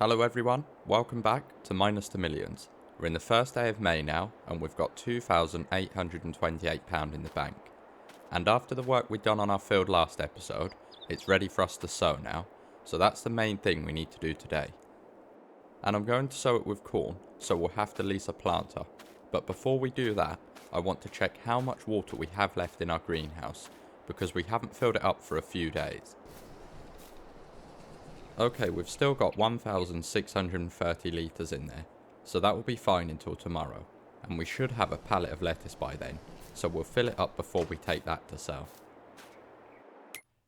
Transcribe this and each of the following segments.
Hello everyone, welcome back to Minus to Millions. We're in the first day of May now, and we've got £2,828 in the bank. And after the work we'd done on our field last episode, it's ready for us to sow now, so that's the main thing we need to do today. And I'm going to sow it with corn, so we'll have to lease a planter. But before we do that, I want to check how much water we have left in our greenhouse, because we haven't filled it up for a few days. Okay, we've still got 1,630 litres in there, so that will be fine until tomorrow, and we should have a pallet of lettuce by then, so we'll fill it up before we take that to sell.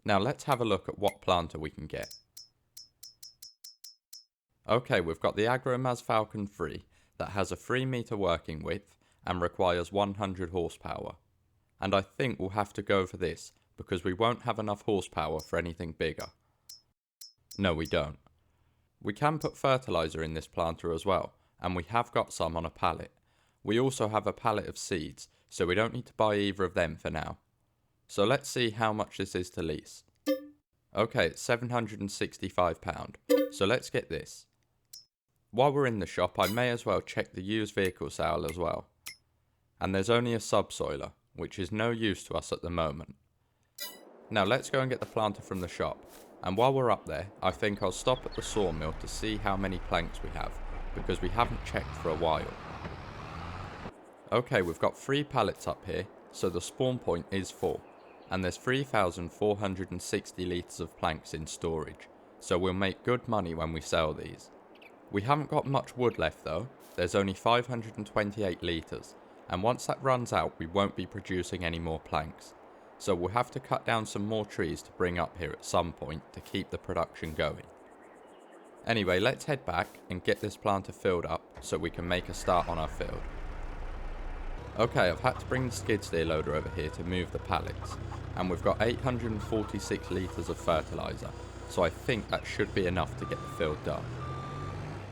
Now let's have a look at what planter we can get. Okay, we've got the Agromaz Falcon 3 that has a 3 metre working width and requires 100 horsepower. And I think we'll have to go for this because we won't have enough horsepower for anything bigger. No, we don't. We can put fertiliser in this planter as well, and we have got some on a pallet. We also have a pallet of seeds, so we don't need to buy either of them for now. So let's see how much this is to lease. Okay, it's £765, so let's get this. While we're in the shop, I may as well check the used vehicle sale as well. And there's only a subsoiler, which is no use to us at the moment. Now let's go and get the planter from the shop. And while we're up there, I think I'll stop at the sawmill to see how many planks we have, because we haven't checked for a while. Okay, we've got 3 pallets up here, so the spawn point is full, and there's 3,460 litres of planks in storage, so we'll make good money when we sell these. We haven't got much wood left though, there's only 528 litres, and once that runs out we won't be producing any more planks. So we'll have to cut down some more trees to bring up here at some point to keep the production going. Anyway, let's head back and get this planter filled up so we can make a start on our field. Okay, I've had to bring the skid steer loader over here to move the pallets, and we've got 846 litres of fertiliser, so I think that should be enough to get the field done.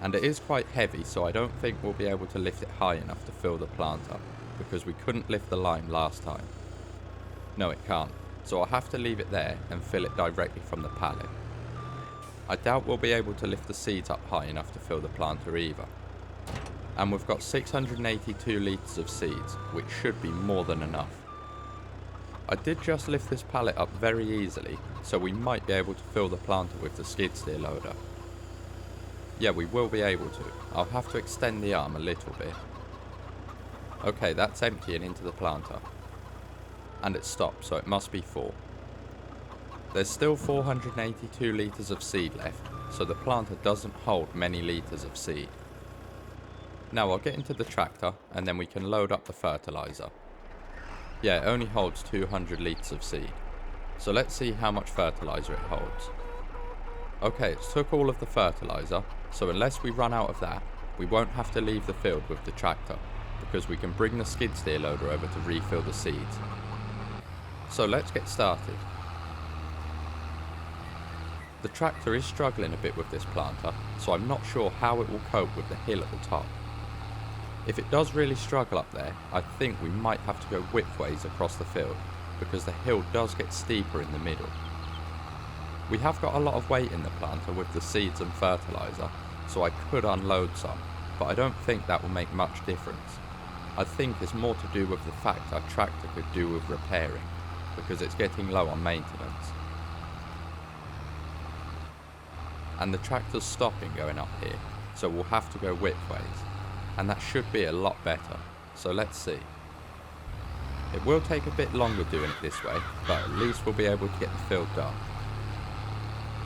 And it is quite heavy, so I don't think we'll be able to lift it high enough to fill the planter, because we couldn't lift the lime last time. No, it can't, so I'll have to leave it there and fill it directly from the pallet. I doubt we'll be able to lift the seeds up high enough to fill the planter either. And we've got 682 litres of seeds, which should be more than enough. I did just lift this pallet up very easily, so we might be able to fill the planter with the skid steer loader. Yeah, we will be able to. I'll have to extend the arm a little bit. Okay, that's emptying into the planter. And it stopped, so it must be full. There's still 482 litres of seed left, so the planter doesn't hold many litres of seed. Now I'll get into the tractor and then we can load up the fertiliser. Yeah, it only holds 200 litres of seed. So let's see how much fertiliser it holds. Okay, it's took all of the fertiliser, so unless we run out of that, we won't have to leave the field with the tractor, because we can bring the skid steer loader over to refill the seeds. So let's get started. The tractor is struggling a bit with this planter, so I'm not sure how it will cope with the hill at the top. If it does really struggle up there, I think we might have to go widthways across the field, because the hill does get steeper in the middle. We have got a lot of weight in the planter with the seeds and fertiliser, so I could unload some, but I don't think that will make much difference. I think it's more to do with the fact our tractor could do with repairing, because it's getting low on maintenance. And the tractor's stopping going up here, so we'll have to go widthways, and that should be a lot better, so let's see. It will take a bit longer doing it this way, but at least we'll be able to get the field done.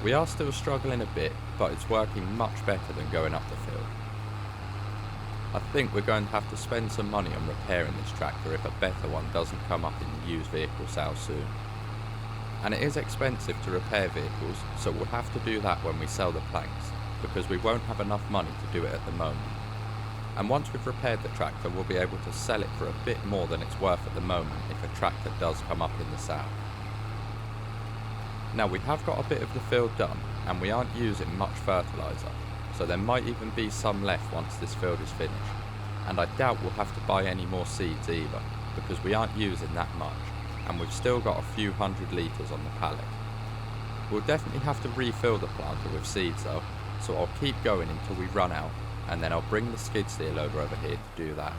We are still struggling a bit, but it's working much better than going up the field. I think we're going to have to spend some money on repairing this tractor if a better one doesn't come up in the used vehicle sale soon. And it is expensive to repair vehicles, so we'll have to do that when we sell the planks, because we won't have enough money to do it at the moment. And once we've repaired the tractor, we'll be able to sell it for a bit more than it's worth at the moment if a tractor does come up in the sale. Now we have got a bit of the field done, and we aren't using much fertiliser, so there might even be some left once this field is finished, and I doubt we'll have to buy any more seeds either, because we aren't using that much, and we've still got a few hundred litres on the pallet. We'll definitely have to refill the planter with seeds though, so I'll keep going until we run out, and then I'll bring the skid steer loader over here to do that.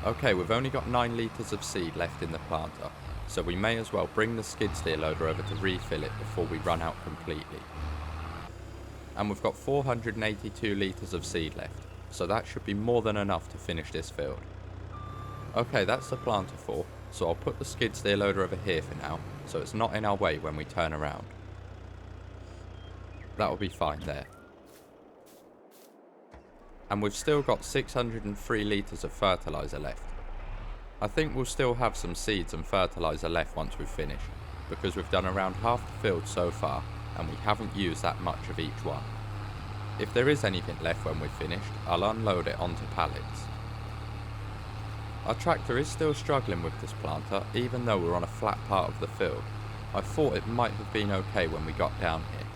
Okay, we've only got 9 litres of seed left in the planter, so we may as well bring the skid steer loader over to refill it before we run out completely. And we've got 482 litres of seed left, so that should be more than enough to finish this field. Okay, that's the planter full, so I'll put the skid steer loader over here for now, so it's not in our way when we turn around. That'll be fine there. And we've still got 603 litres of fertiliser left. I think we'll still have some seeds and fertiliser left once we've finished, because we've done around half the field so far and we haven't used that much of each one. If there is anything left when we've finished, I'll unload it onto pallets. Our tractor is still struggling with this planter even though we're on a flat part of the field. I thought it might have been okay when we got down here,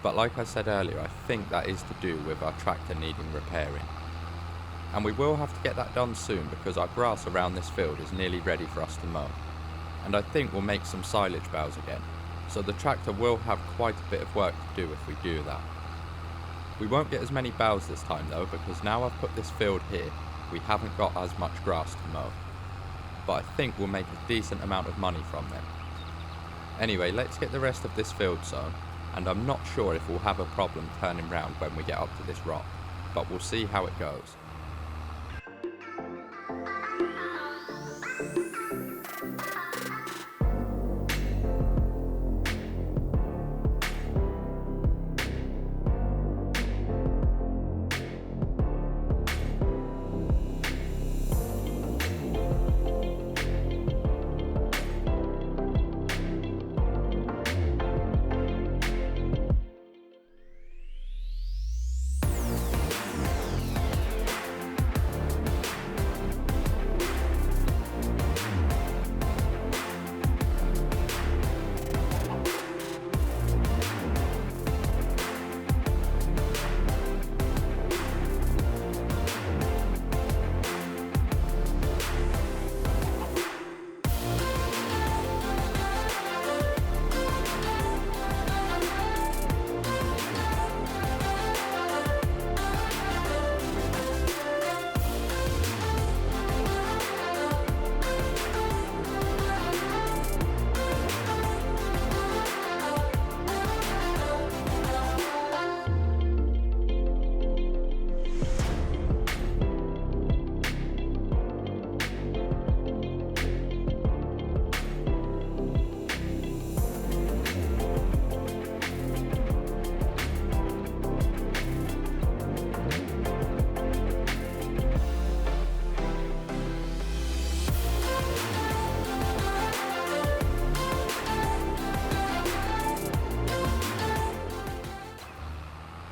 but like I said earlier, I think that is to do with our tractor needing repairing. And we will have to get that done soon because our grass around this field is nearly ready for us to mow. And I think we'll make some silage bales again, so the tractor will have quite a bit of work to do if we do that. We won't get as many bales this time though, because now I've put this field here, we haven't got as much grass to mow. But I think we'll make a decent amount of money from them. Anyway, let's get the rest of this field sown, and I'm not sure if we'll have a problem turning round when we get up to this rock, but we'll see how it goes.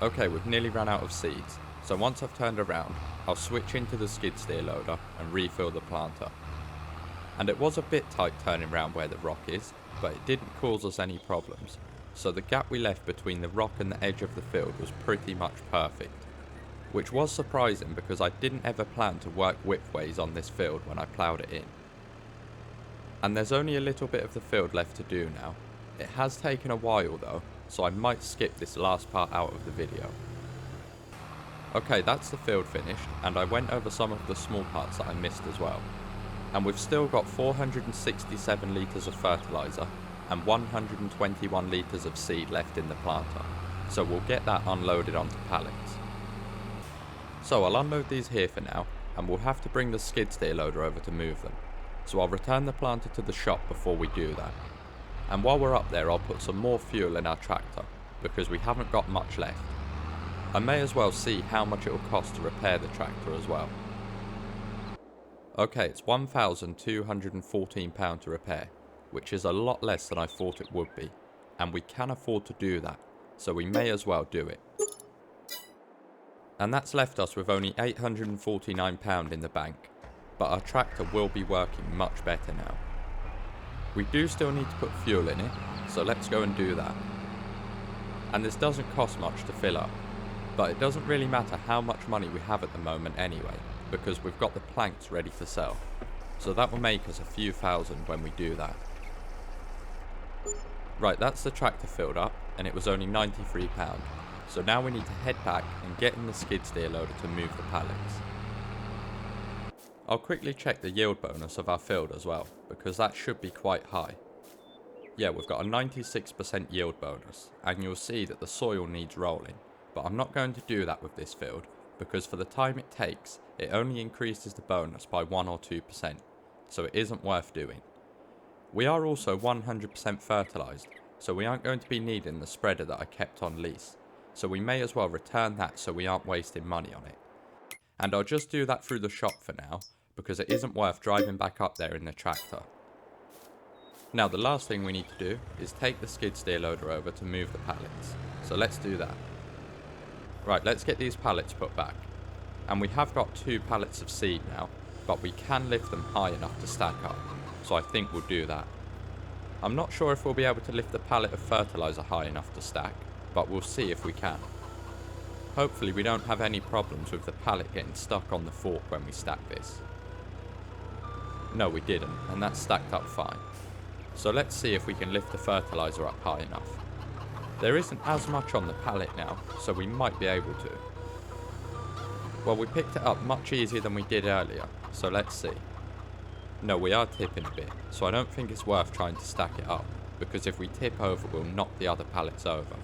Okay, we've nearly run out of seeds, so once I've turned around, I'll switch into the skid steer loader and refill the planter. and it was a bit tight turning round where the rock is, but it didn't cause us any problems, so the gap we left between the rock and the edge of the field was pretty much perfect. Which was surprising because I didn't ever plan to work widthways on this field when I ploughed it in. And there's only a little bit of the field left to do now. It has taken a while though, so I might skip this last part out of the video. Okay, that's the field finished, and I went over some of the small parts that I missed as well. And we've still got 467 litres of fertiliser and 121 litres of seed left in the planter, so we'll get that unloaded onto pallets. So I'll unload these here for now, and we'll have to bring the skid steer loader over to move them, so I'll return the planter to the shop before we do that. And while we're up there, I'll put some more fuel in our tractor, because we haven't got much left. I may as well see how much it will cost to repair the tractor as well. Okay, it's £1,214 to repair, which is a lot less than I thought it would be, and we can afford to do that, so we may as well do it. And that's left us with only £849 in the bank, but our tractor will be working much better now. We do still need to put fuel in it, so let's go and do that. And this doesn't cost much to fill up, but it doesn't really matter how much money we have at the moment anyway, because we've got the planks ready to sell, so that will make us a few thousand when we do that. Right, that's the tractor filled up, and it was only £93. So now we need to head back and get in the skid steer loader to move the pallets. I'll quickly check the yield bonus of our field as well, because that should be quite high. Yeah, we've got a 96% yield bonus, and you'll see that the soil needs rolling, but I'm not going to do that with this field, because for the time it takes, it only increases the bonus by 1 or 2%, so it isn't worth doing. We are also 100% fertilised, so we aren't going to be needing the spreader that I kept on lease, so we may as well return that so we aren't wasting money on it. And I'll just do that through the shop for now, because it isn't worth driving back up there in the tractor. Now the last thing we need to do is take the skid steer loader over to move the pallets, so let's do that. Right, let's get these pallets put back. And we have got 2 pallets of seed now, but we can lift them high enough to stack up, so I think we'll do that. I'm not sure if we'll be able to lift the pallet of fertiliser high enough to stack, but we'll see if we can. Hopefully we don't have any problems with the pallet getting stuck on the fork when we stack this. No, we didn't, and that's stacked up fine. So let's see if we can lift the fertiliser up high enough. There isn't as much on the pallet now, so we might be able to. Well, we picked it up much easier than we did earlier, so let's see. No, we are tipping a bit, so I don't think it's worth trying to stack it up, because if we tip over we'll knock the other pallets over.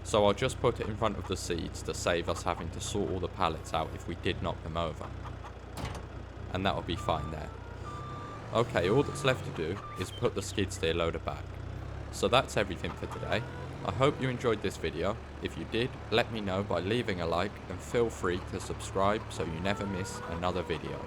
So I'll just put it in front of the seeds to save us having to sort all the pallets out if we did knock them over. And that'll be fine there. Okay, all that's left to do is put the skid steer loader back. So that's everything for today. I hope you enjoyed this video. If you did, let me know by leaving a like, and feel free to subscribe so you never miss another video.